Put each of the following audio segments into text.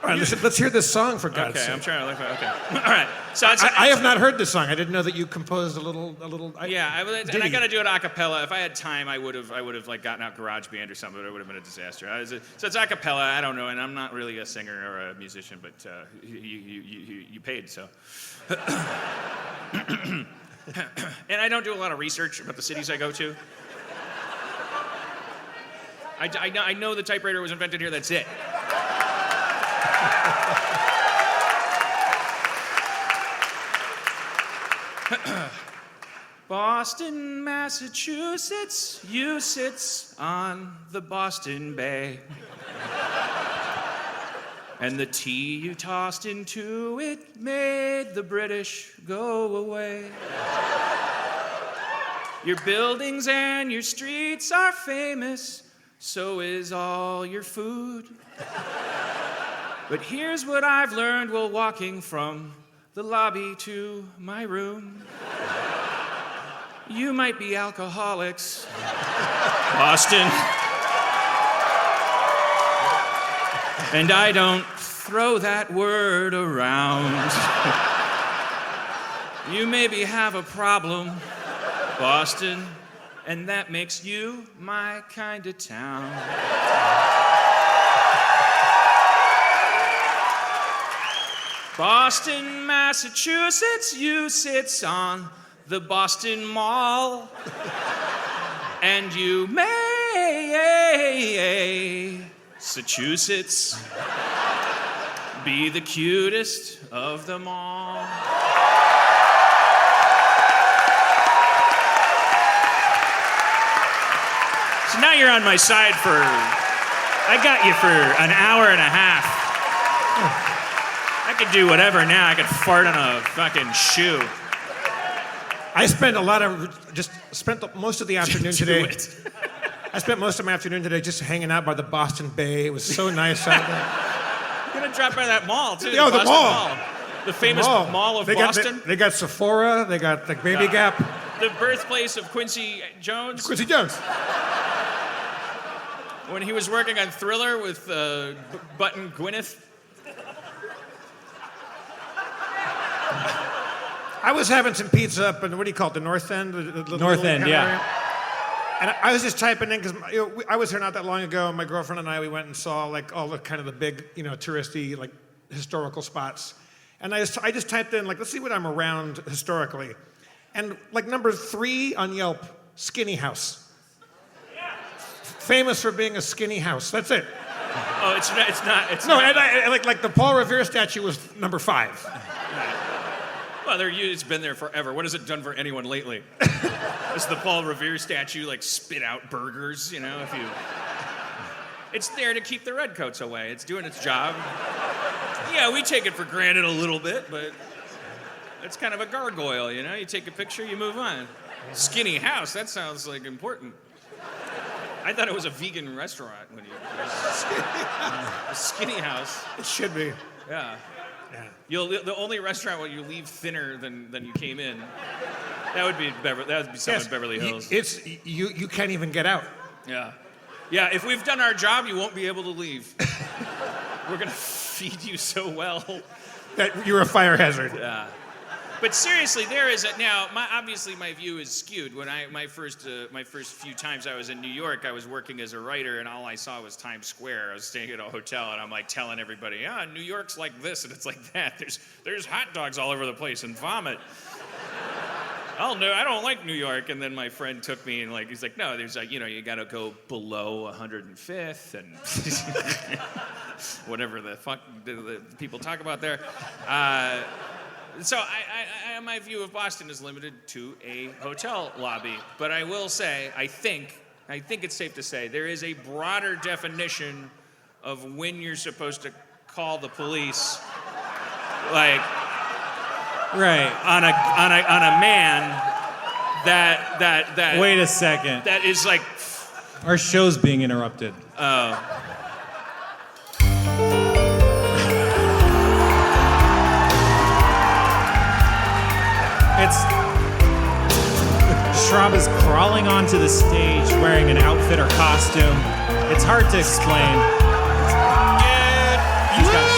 All right, let's hear this song for God's sake. Okay, I'm trying to look for. Okay, all right. So I have not heard this song. I didn't know that you composed a little. And I got to do it a cappella. If I had time, I would have like gotten out GarageBand or something, but it would have been a disaster. So it's a cappella. I don't know, and I'm not really a singer or a musician, but you paid, so. And I don't do a lot of research about the cities I go to. I know the typewriter was invented here. That's it. Boston, Massachusetts, you sits on the Boston Bay. And the tea you tossed into it made the British go away. Your buildings and your streets are famous, so is all your food. But here's what I've learned while walking from the lobby to my room. You might be alcoholics, Boston. And I don't throw that word around. You maybe have a problem, Boston, and that makes you my kind of town. Boston, Massachusetts, you sits on the Boston Mall. And you may, Massachusetts, be the cutest of them all. So now you're on my side I got you for an hour and a half. I could do whatever now. I could fart on a fucking shoe. I spent most of the afternoon today. I spent most of my afternoon today just hanging out by the Boston Bay. It was so nice out there. You're gonna drop by that mall too. Yeah, the mall. The famous mall of Boston. They got Sephora. They got the Baby Gap. The birthplace of Quincy Jones. Quincy Jones. When he was working on Thriller with Button Gwyneth. I was having some pizza up in, what do you call it, the North End? The North End, yeah. Area. And I was just typing in, because I was here not that long ago, and my girlfriend and I, we went and saw like all the kind of the big, touristy, like historical spots. And I just typed in, like, let's see what I'm around historically. And like number 3 on Yelp, skinny house. Famous for being a skinny house, that's it. Oh, it's not. No, and like the Paul Revere statue was number 5. Well, it's been there forever. What has it done for anyone lately? Does the Paul Revere statue like spit out burgers? It's there to keep the redcoats away. It's doing its job. Yeah, we take it for granted a little bit, but it's kind of a gargoyle, You take a picture, you move on. Skinny house, that sounds like important. I thought it was a vegan restaurant when a skinny house. It should be. Yeah. The only restaurant where you leave thinner than you came in. That would be some in Beverly Hills. You can't even get out. Yeah. Yeah, if we've done our job, you won't be able to leave. We're gonna feed you so well. That you're a fire hazard. Yeah. But seriously, there is obviously my view is skewed. When my first few times I was in New York, I was working as a writer, and all I saw was Times Square. I was staying at a hotel, and I'm like telling everybody, New York's like this, and it's like that. There's hot dogs all over the place and vomit. Oh no, I don't like New York. And then my friend took me, and he's like, no, there's you got to go below 105th and whatever the fuck the people talk about there. So my view of Boston is limited to a hotel lobby. But I will say, I think it's safe to say there is a broader definition of when you're supposed to call the police, right, on a man that. Wait a second. That is like. Our show's being interrupted. Oh. Schraub is crawling onto the stage wearing an outfit or costume. It's hard to explain. He's got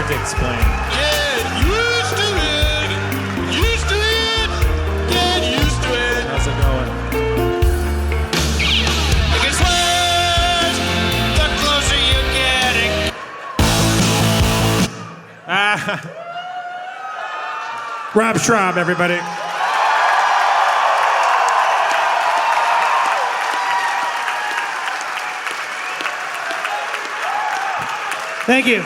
hard to explain. Get used to it. Used to it. Get used to it. How's it going? It gets worse the closer you're getting. Rob Schraub, everybody. Thank you.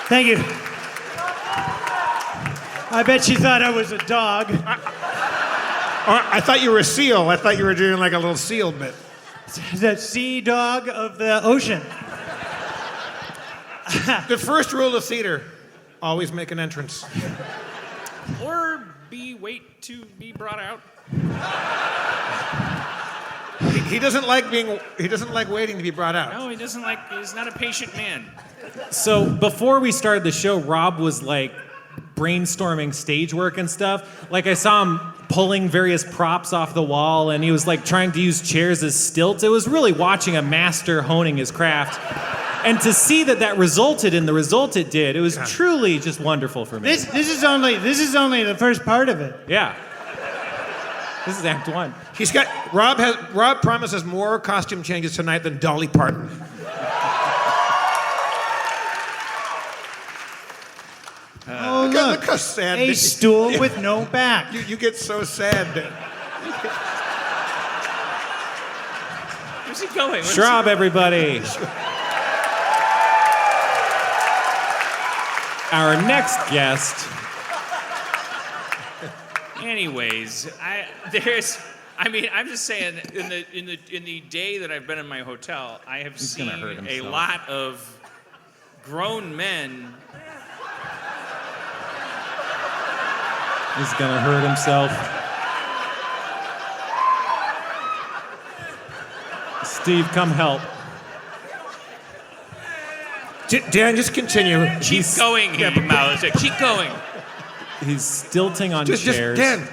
Thank you. I bet you thought I was a dog. I thought you were a seal. I thought you were doing like a little seal bit. The sea dog of the ocean. The first rule of theater, always make an entrance. Or wait to be brought out. He doesn't like waiting to be brought out. No, he's not a patient man. So before we started the show, Rob was like brainstorming stage work and stuff. Like I saw him pulling various props off the wall, and he was like trying to use chairs as stilts. It was really watching a master honing his craft. And to see that resulted in the result it did, it was truly just wonderful for me. This is only the first part of it. Yeah. This is Act 1. Rob promises more costume changes tonight than Dolly Parton. Look how sad. A stool with no back. You get so sad. Where's he going? Schraub, everybody. Our next guest. Anyways, I'm just saying, in the day that I've been in my hotel, I have seen a lot of grown men. He's gonna hurt himself. Steve, come help. Dan, just continue. Keep going, he mouths it. Keep going. He's stilting on Just chairs. Dan.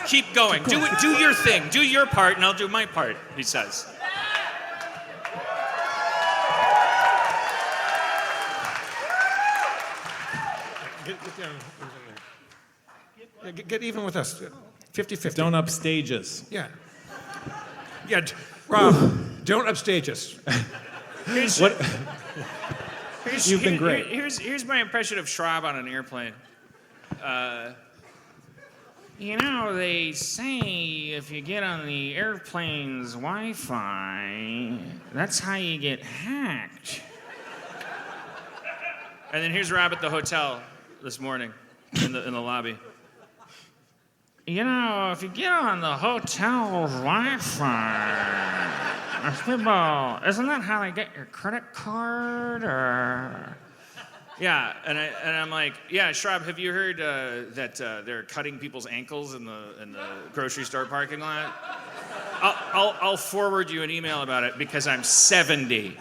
Keep going. Do your thing. Do your part, and I'll do my part, he says. Get even with us. 50-50. Don't upstage us. Yeah. Yeah, Rob, don't upstage us. What? You've been great. Here's my impression of Schraub on an airplane. They say if you get on the airplane's Wi-Fi, that's how you get hacked. And then here's Rob at the hotel this morning in the lobby. If you get on the hotel's Wi-Fi, people, isn't that how they get your credit card? Or yeah, and I'm like, yeah, Schraub, have you heard that they're cutting people's ankles in the grocery store parking lot? I'll forward you an email about it because I'm 70.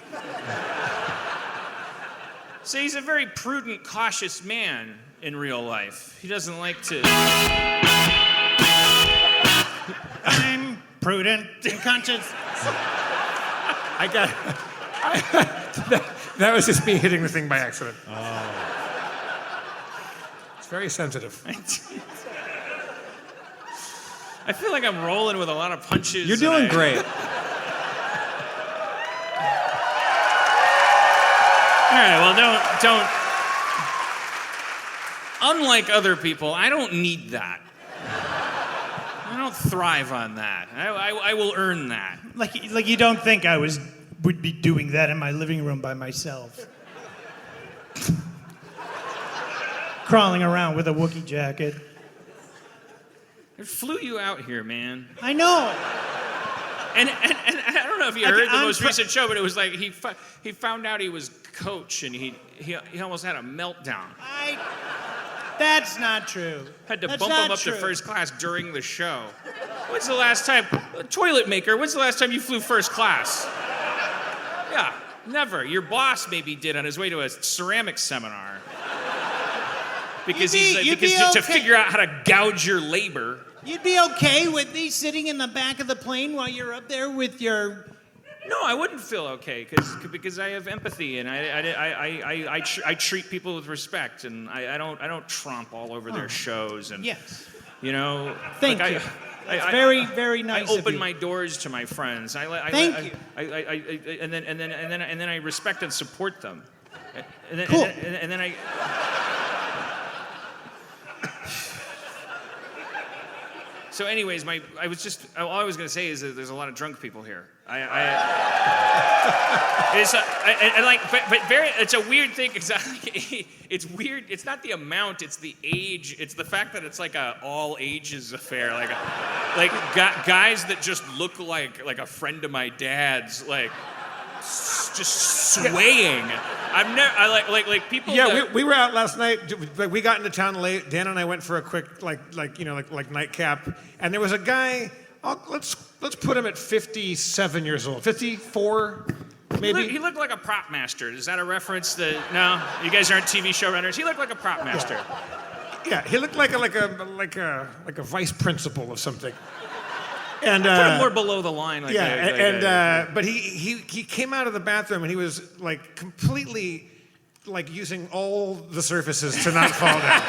So he's a very prudent, cautious man in real life. He doesn't like to. I'm prudent and conscious. That was just me hitting the thing by accident. Oh. It's very sensitive. I feel like I'm rolling with a lot of punches. You're doing great. All right, well, don't. Unlike other people, I don't need that. I don't thrive on that. I will earn that. Like you don't think I would be doing that in my living room by myself. Crawling around with a Wookiee jacket. It flew you out here, man. I know. And I don't know if you heard the most recent show, but it was like he found out he was coach, and he almost had a meltdown. That's not true. Had to bump him up to first class during the show. When's the last time, toilet maker, when's the last time you flew first class? Yeah, never. Your boss maybe did on his way to a ceramics seminar. Because to figure out how to gouge your labor. You'd be okay with me sitting in the back of the plane while you're up there with your No, I wouldn't feel okay because I have empathy and I treat people with respect and I don't tromp all over their shows and Yes. you know. Thank like you. I, That's I- very, I- very nice I of open you. my doors to my friends. Thank you. And then I respect and support them. And then, Cool. and then I. So, anyways, all I was gonna say is that there's a lot of drunk people here. It's a weird thing. Exactly. It's weird. It's not the amount. It's the age. It's the fact that it's like a all ages affair. Guys that just look like a friend of my dad's, like just swaying. Like people. Yeah, that, we were out last night. We got into town late. Dan and I went for a quick like nightcap, and there was a guy. Let's put him at 57 years old, 54, maybe. He looked like a prop master. Is that a reference? No, you guys aren't TV showrunners. He looked like a prop master. Yeah, he looked like a vice principal of something. And Put him more below the line. But he came out of the bathroom and he was like completely like using all the surfaces to not fall down.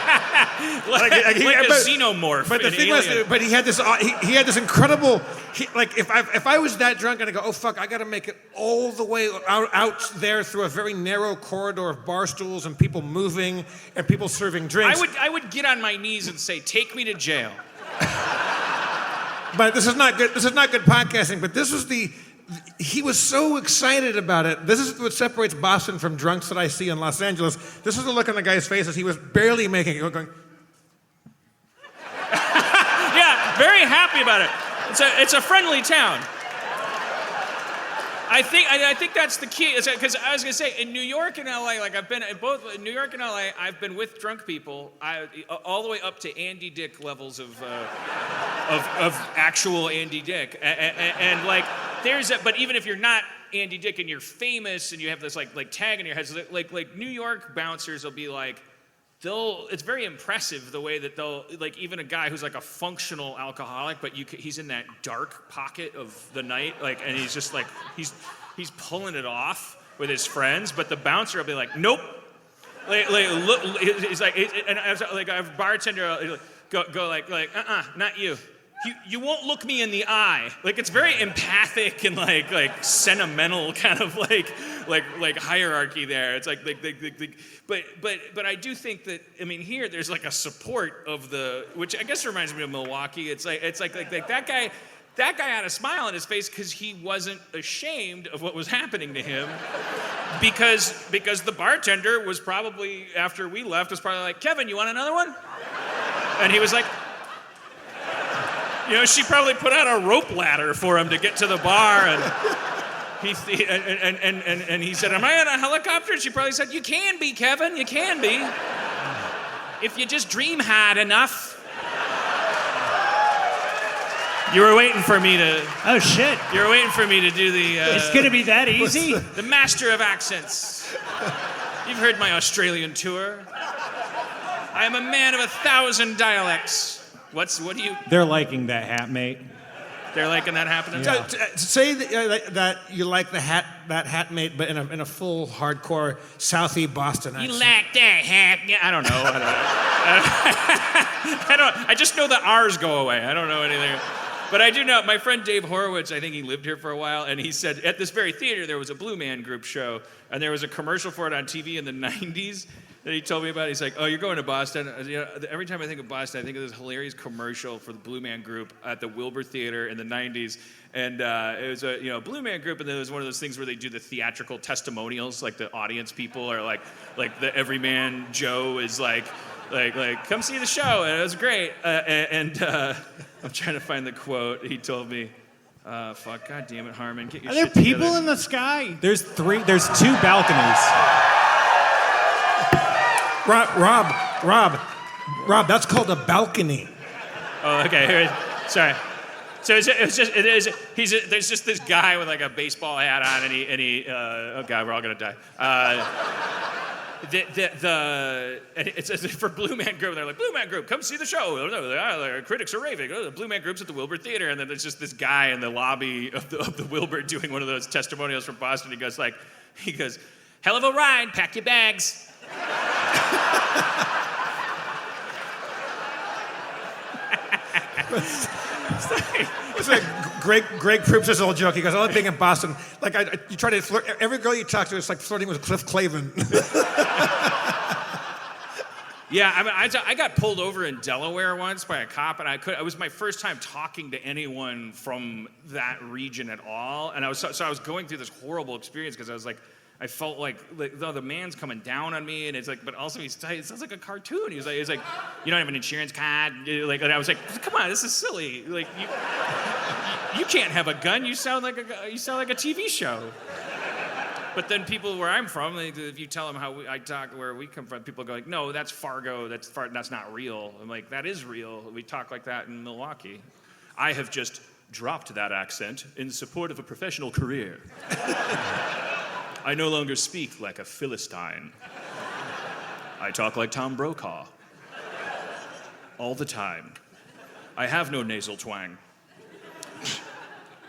like a xenomorph. But the thing was, he had this incredible. If I was that drunk and I go, oh fuck, I got to make it all the way out there through a very narrow corridor of bar stools and people moving and people serving drinks. I would get on my knees and say, "Take me to jail." But this is not good. This is not good podcasting. But this was he was so excited about it. This is what separates Boston from drunks that I see in Los Angeles. This is the look on the guy's face as he was barely making it. Going, Yeah, very happy about it. It's a friendly town. I think that's the key. Because I was gonna say in New York and LA, like I've been in both New York and LA. I've been with drunk people, all the way up to Andy Dick levels of actual Andy Dick, and like but even if you're not Andy Dick and you're famous and you have this like tag in your head, so like New York bouncers will be like. It's very impressive the way that they'll, like even a guy who's like a functional alcoholic, but he's in that dark pocket of the night, like, and he's just like, he's pulling it off with his friends, but the bouncer will be like, nope. Look, he's like, and I was like, a bartender, go like, not you. You won't look me in the eye. Like it's very empathic and like sentimental kind of like hierarchy there. It's like but I do think that here there's like a support of which I guess reminds me of Milwaukee. It's like that guy had a smile on his face because he wasn't ashamed of what was happening to him because the bartender was probably after we left was probably like, Kevin, you want another one? And he was like. She probably put out a rope ladder for him to get to the bar, and he said, "Am I on a helicopter?" And she probably said, "You can be, Kevin. You can be, if you just dream hard enough." You were waiting for me to. Oh shit! You were waiting for me to do the. It's gonna be that easy? The master of accents. You've heard my Australian tour. I am a man of 1,000 dialects. What do you? They're liking that hat, mate. They're liking that happening. Yeah. say that you like that hat mate, but in a full hardcore Southie Boston accent. You like that hat? Yeah, I don't know. I just know the R's go away. I don't know anything. But I do know, my friend Dave Horowitz, I think he lived here for a while, and he said at this very theater there was a Blue Man Group show, and there was a commercial for it on TV in the 90s that he told me about. He's like, oh, you're going to Boston? Every time I think of Boston, I think of this hilarious commercial for the Blue Man Group at the Wilbur Theater in the 90s. And it was a Blue Man Group, and then it was one of those things where they do the theatrical testimonials, like the audience people are like the everyman Joe is like, come see the show, and it was great. I'm trying to find the quote. He told me, fuck, God damn it, Harmon, get your Are there shit people together. in the sky? There's 2 balconies. Rob, that's called a balcony. Oh, okay. Sorry. So there's just this guy with like a baseball hat on, and he oh God, we're all gonna die. and it's for Blue Man Group. They're like, Blue Man Group, come see the show. Oh, no, the critics are raving. Oh, the Blue Man Group's at the Wilbur Theater, and then there's just this guy in the lobby of the Wilbur doing one of those testimonials from Boston. He goes, hell of a ride, pack your bags. It's like Greg Proops this old joke. He goes, I love being in Boston. Like, you try to flirt, every girl you talk to is like flirting with Cliff Clavin. Yeah, I mean, I got pulled over in Delaware once by a cop, and it was my first time talking to anyone from that region at all, and I was going through this horrible experience because I felt like the man's coming down on me, and it's like, but also it sounds like a cartoon. He's like, you don't have an insurance card, like, and I was like, come on, this is silly. Like, you can't have a gun. You sound like a TV show. But then people where I'm from, if you tell them how I talk, where we come from, people go like, no, that's Fargo. That's not real. I'm like, that is real. We talk like that in Milwaukee. I have just dropped that accent in support of a professional career. I no longer speak like a Philistine. I talk like Tom Brokaw. All the time. I have no nasal twang.